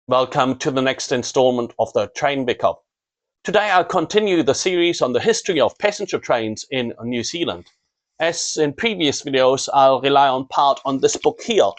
Welcome to the next installment of the Train Vicar. Today I'll continue the series on the history of passenger trains in New Zealand. As in previous videos, I'll rely on part on this book here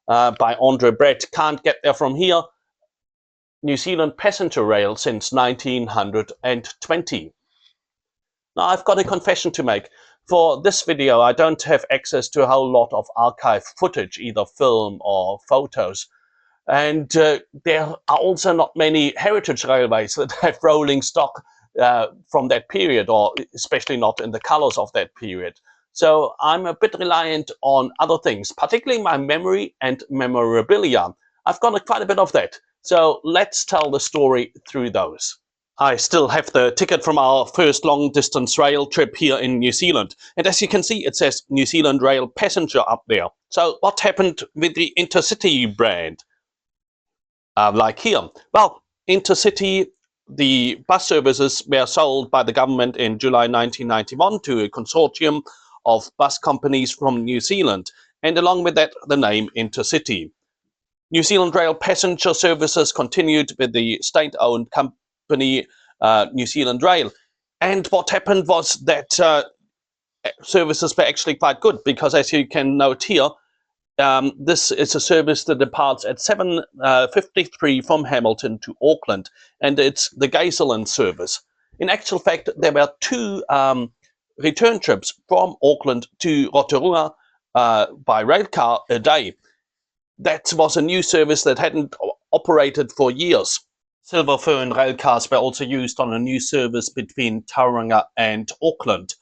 by Andre Brett, Can't Get There From Here, New Zealand Passenger Rail since 1920. Now I've got a confession to make. For this video I don't have access to a whole lot of archive footage, either film or photos. And there are also not many heritage railways that have rolling stock from that period, or especially not in the colors of that period. So I'm a bit reliant on other things, particularly my memory and memorabilia. I've got quite a bit of that. So let's tell the story through those. I still have the ticket from our first long-distance rail trip here in New Zealand. And as you can see, it says New Zealand Rail Passenger up there. So what happened with the Intercity brand? Like here. Well, Intercity, the bus services were sold by the government in July 1991 to a consortium of bus companies from New Zealand, and along with that, the name Intercity. New Zealand Rail passenger services continued with the state-owned company New Zealand Rail. And what happened was that services were actually quite good, because as you can note here, this is a service that departs at 7:53 from Hamilton to Auckland, and it's the Zealand service. In actual fact, there were two return trips from Auckland to Rotorua by railcar a day. That was a new service that hadn't operated for years. Silver Fern railcars were also used on a new service between Tauranga and Auckland.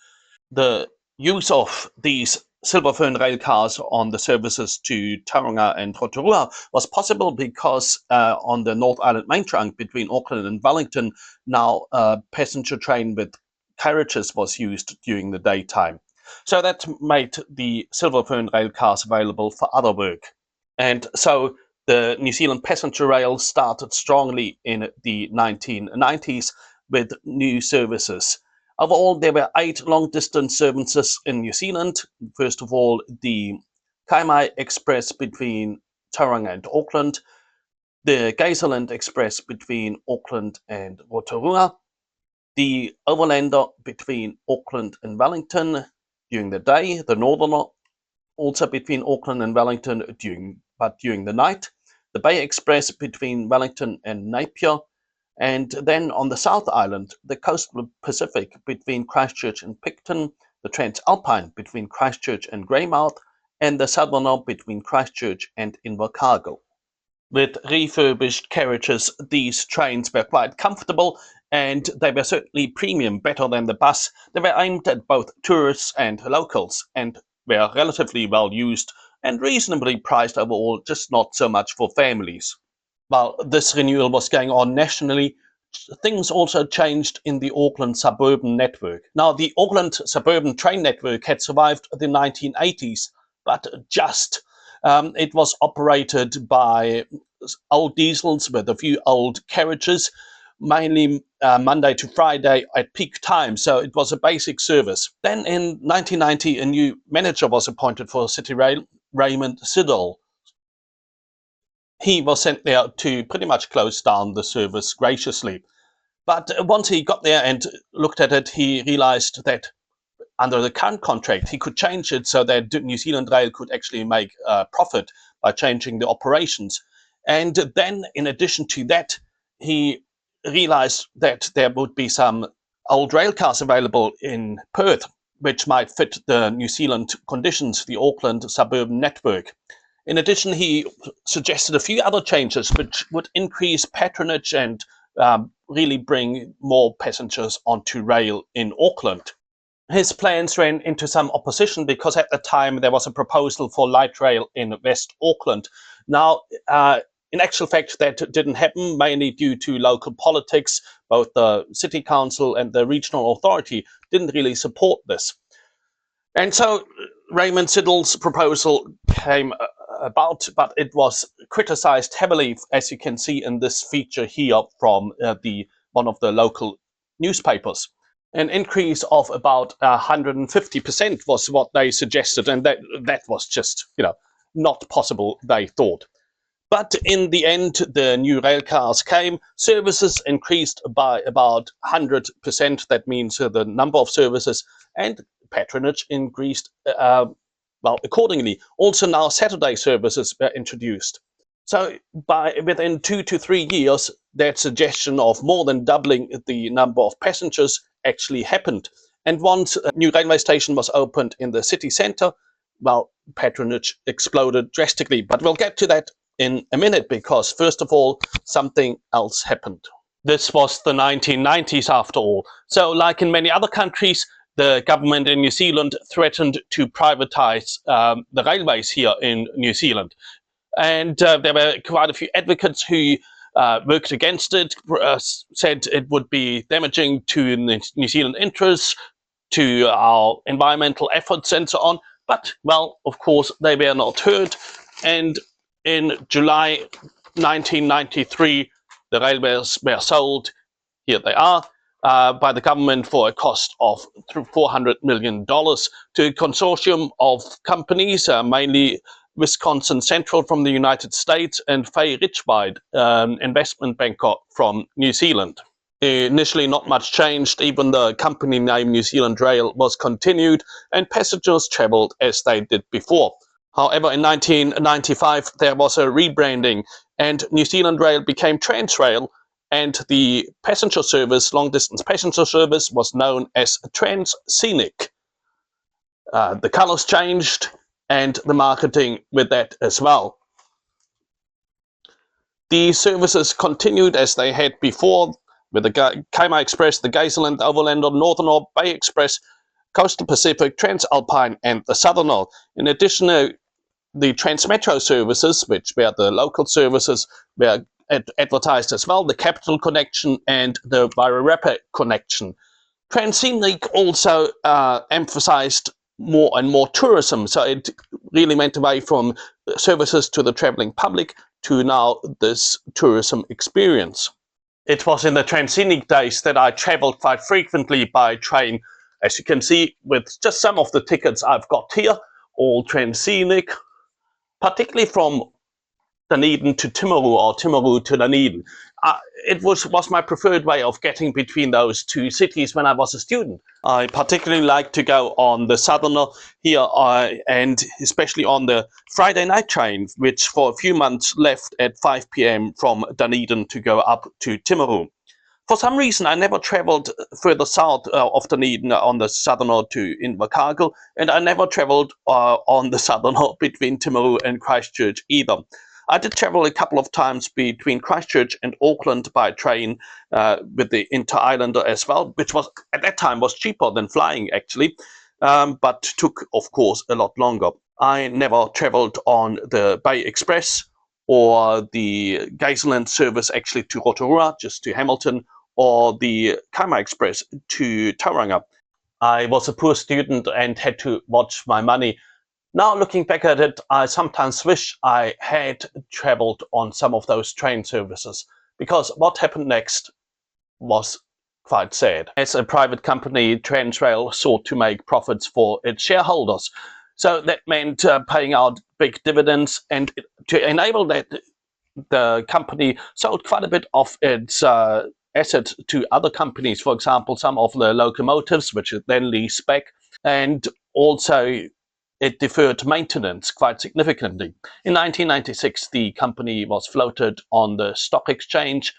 The use of these Silver Fern railcars on the services to Tauranga and Rotorua was possible because on the North Island main trunk between Auckland and Wellington, now a passenger train with carriages was used during the daytime. So that made the Silver Fern railcars available for other work. And so the New Zealand passenger rail started strongly in the 1990s with new services. Overall, there were 8 long-distance services in New Zealand. First of all, the Kaimai Express between Tauranga and Auckland, the Zealand Express between Auckland and Rotorua, the Overlander between Auckland and Wellington during the day, the Northerner also between Auckland and Wellington during the night, the Bay Express between Wellington and Napier, and then on the South Island, the Coastal Pacific between Christchurch and Picton, the Transalpine between Christchurch and Greymouth, and the Southerner between Christchurch and Invercargill. With refurbished carriages, these trains were quite comfortable, and they were certainly premium, better than the bus. They were aimed at both tourists and locals, and were relatively well used and reasonably priced overall, just not so much for families. While this renewal was going on nationally, things also changed in the Auckland suburban network. Now, the Auckland suburban train network had survived the 1980s, but just. It was operated by old diesels with a few old carriages, mainly Monday to Friday at peak time, so it was a basic service. Then in 1990, a new manager was appointed for City Rail, Raymond Siddall. He was sent there to pretty much close down the service graciously. But once he got there and looked at it, he realized that under the current contract, he could change it so that New Zealand Rail could actually make a profit by changing the operations. And then, in addition to that, he realized that there would be some old rail cars available in Perth, which might fit the New Zealand conditions, the Auckland suburban network. In addition, he suggested a few other changes which would increase patronage and really bring more passengers onto rail in Auckland. His plans ran into some opposition because at the time there was a proposal for light rail in West Auckland. Now, in actual fact, that didn't happen, mainly due to local politics. Both the City Council and the Regional Authority didn't really support this. And so Raymond Siddall's proposal came about, but it was criticized heavily, as you can see in this feature here from one of the local newspapers. An increase of about 150% was what they suggested, and that was just, not possible, they thought. But in the end, the new rail cars came, services increased by about 100%. That means the number of services, and patronage increased well accordingly. Also now Saturday services were introduced. So within 2 to 3 years, that suggestion of more than doubling the number of passengers actually happened. And once a new railway station was opened in the city centre, well, patronage exploded drastically. But we'll get to that in a minute, because first of all, something else happened. This was the 1990s after all. So like in many other countries, the government in New Zealand threatened to privatize the railways here in New Zealand. And there were quite a few advocates who worked against it, said it would be damaging to New Zealand interests, to our environmental efforts and so on. But, well, of course, they were not heard. And in July 1993, the railways were sold, here they are, by the government for a cost of $400 million to a consortium of companies, mainly Wisconsin Central from the United States and Fay Richwide, investment banker from New Zealand. Initially not much changed, even the company name New Zealand Rail was continued and passengers travelled as they did before. However, in 1995 there was a rebranding and New Zealand Rail became Transrail, and the passenger service, long-distance passenger service, was known as Tranz Scenic. The colours changed and the marketing with that as well. The services continued as they had before, with the Kaiwai Express, the Zealand, Overlander, Northerner, Bay Express, Coastal Pacific, Transalpine and the Southerner. In addition, the Transmetro services, which were the local services, were advertised as well, the Capital Connection and the Wairarapa Connection. Tranz Scenic also emphasized more and more tourism, so it really went away from services to the traveling public to now this tourism experience. It was in the Tranz Scenic days that I traveled quite frequently by train, as you can see with just some of the tickets I've got here, all Tranz Scenic, particularly from Dunedin to Timaru or Timaru to Dunedin. It was my preferred way of getting between those two cities when I was a student. I particularly like to go on the Southerner here, and especially on the Friday night train, which for a few months left at 5 p.m. from Dunedin to go up to Timaru. For some reason, I never travelled further south of Dunedin on the Southerner to Invercargill, and I never travelled on the Southerner between Timaru and Christchurch either. I did travel a couple of times between Christchurch and Auckland by train with the Inter-Islander as well, which was at that time was cheaper than flying actually, but took, of course, a lot longer. I never travelled on the Bay Express or the Zealand service actually to Rotorua, just to Hamilton, or the Kaiwai Express to Tauranga. I was a poor student and had to watch my money. Now, looking back at it, I sometimes wish I had travelled on some of those train services, because what happened next was quite sad. As a private company, Transrail sought to make profits for its shareholders. So that meant paying out big dividends, and to enable that, the company sold quite a bit of its assets to other companies, for example, some of the locomotives, which it then leased back, and also it deferred maintenance quite significantly. In 1996, the company was floated on the stock exchange.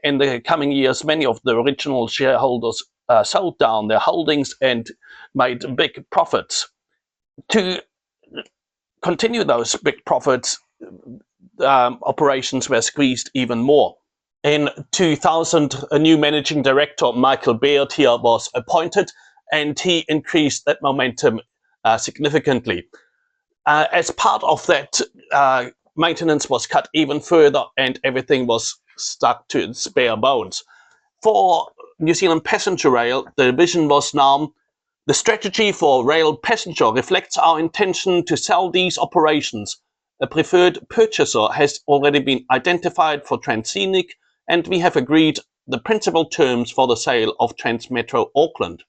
In the coming years, many of the original shareholders sold down their holdings and made big profits. To continue those big profits, operations were squeezed even more. In 2000, a new managing director, Michael Baird, here was appointed, and he increased that momentum significantly. As part of that, maintenance was cut even further and everything was stuck to its bare bones. For New Zealand Passenger Rail, the vision was now: the strategy for rail passenger reflects our intention to sell these operations. A preferred purchaser has already been identified for Tranz Scenic, and we have agreed the principal terms for the sale of Transmetro Auckland.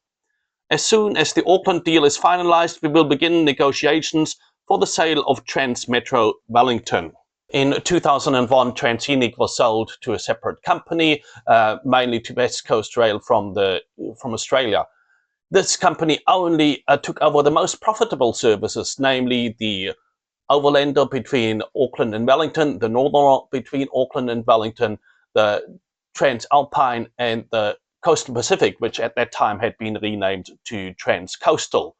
As soon as the Auckland deal is finalised, we will begin negotiations for the sale of Transmetro Wellington. In 2001, Tranz Scenic was sold to a separate company, mainly to West Coast Rail from Australia. This company only took over the most profitable services, namely the overlander between Auckland and Wellington, the northerner between Auckland and Wellington, the Transalpine, and the Coastal Pacific, which at that time had been renamed to Transcoastal.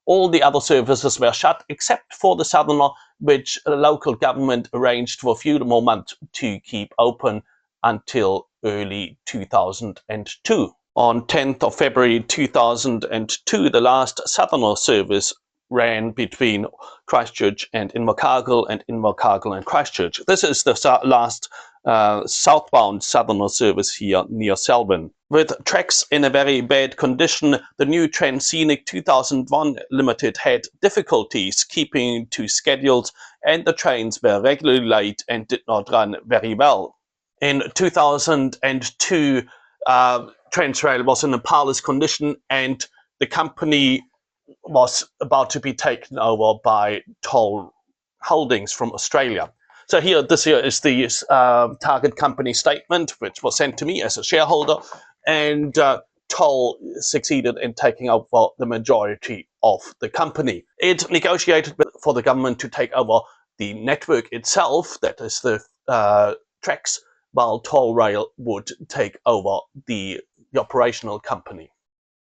All the other services were shut except for the southerner, which the local government arranged for a few more months to keep open until early 2002. On 10th of February 2002, the last southerner service ran between Christchurch and Invercargill and Christchurch. This is the last southbound southerner service here near Selwyn. With tracks in a very bad condition, the new Train Scenic 2001 Limited had difficulties keeping to schedules, and the trains were regularly late and did not run very well. In 2002, Transrail was in a parlous condition, and the company was about to be taken over by Toll Holdings from Australia. So this here is the target company statement, which was sent to me as a shareholder, and Toll succeeded in taking over the majority of the company. It negotiated for the government to take over the network itself, that is the tracks, while Toll Rail would take over the operational company.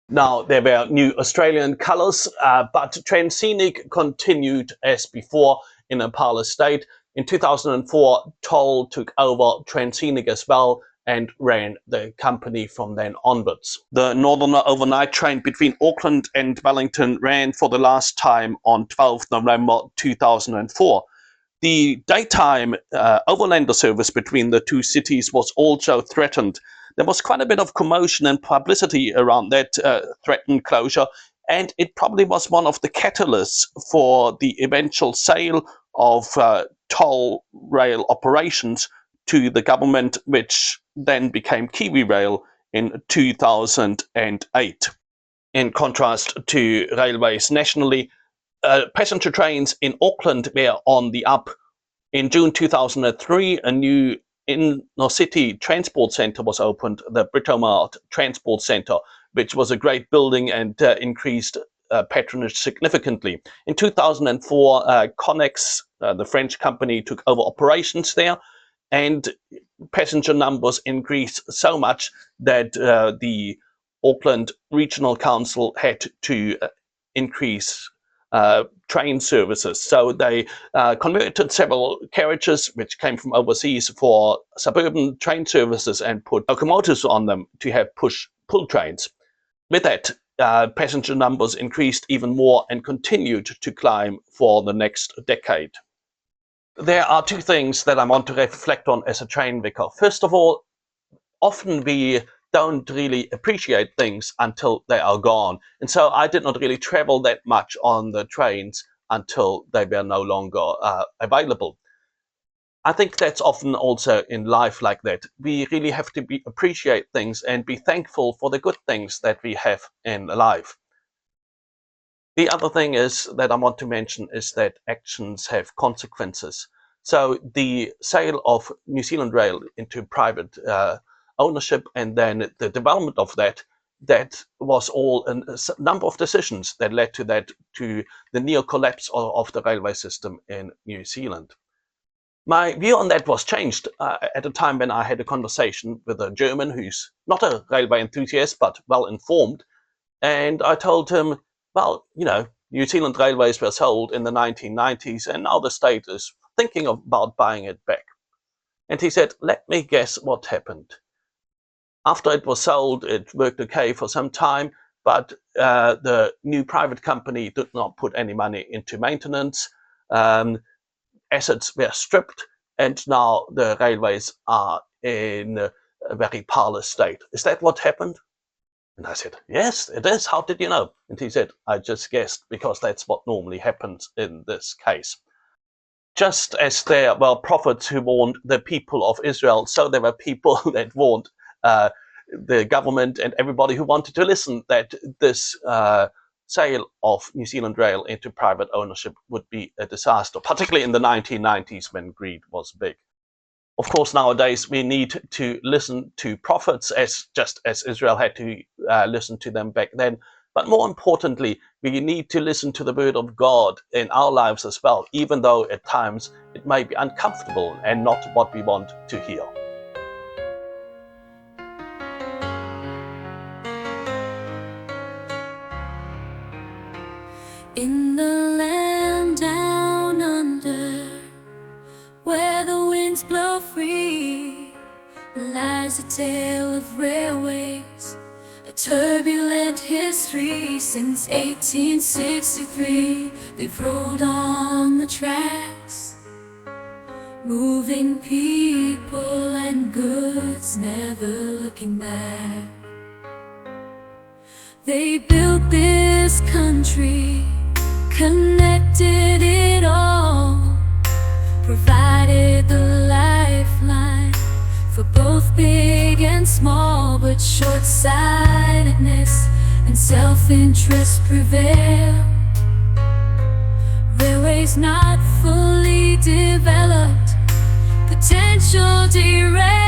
Now, there were new Australian colours, but Train Scenic continued as before in a parlous state. In 2004, Toll took over Train Scenic as well and ran the company from then onwards. The Northerner overnight train between Auckland and Wellington ran for the last time on 12 November 2004. The daytime overlander service between the two cities was also threatened. There was quite a bit of commotion and publicity around that threatened closure, and it probably was one of the catalysts for the eventual sale of Toll Rail operations to the government, which then became KiwiRail in 2008. In contrast to railways nationally, passenger trains in Auckland were on the up. In June 2003, a new inner-city transport centre was opened, the Britomart Transport Centre, which was a great building and increased patronage significantly. In 2004, Connex, the French company, took over operations there, and passenger numbers increased so much that the Auckland Regional Council had to increase train services. So they converted several carriages which came from overseas for suburban train services and put locomotives on them to have push-pull trains. With that, passenger numbers increased even more and continued to climb for the next decade. There are two things that I want to reflect on as a train vicar. First of all, often we don't really appreciate things until they are gone. And so I did not really travel that much on the trains until they were no longer available. I think that's often also in life like that. We really have to appreciate things and be thankful for the good things that we have in life. The other thing is that I want to mention is that actions have consequences. So the sale of New Zealand Rail into private ownership and then the development of that was all a number of decisions that led to the near collapse of the railway system in New Zealand. My view on that was changed at a time when I had a conversation with a German who's not a railway enthusiast but well informed, and I told him, well, you know, New Zealand railways were sold in the 1990s and now the state is thinking about buying it back. And he said, let me guess what happened. After it was sold, it worked okay for some time, but the new private company did not put any money into maintenance. Assets were stripped, and now the railways are in a very parlous state. Is that what happened? And I said, yes, it is. How did you know? And he said, I just guessed, because that's what normally happens in this case. Just as there were prophets who warned the people of Israel, so there were people that warned the government and everybody who wanted to listen that this sale of New Zealand Rail into private ownership would be a disaster, particularly in the 1990s when greed was big. Of course, nowadays we need to listen to prophets just as Israel had to listen to them back then. But more importantly, we need to listen to the word of God in our lives as well, even though at times it may be uncomfortable and not what we want to hear. In the land down under, where the winds blow free, lies a tale of railways, a turbulent history. Since 1863, they've rolled on the tracks, moving people and goods, never looking back. They built this country, connected it all, provided the lifeline for both big and small. But short-sightedness and self-interest prevail. Railways not fully developed, potential derailed.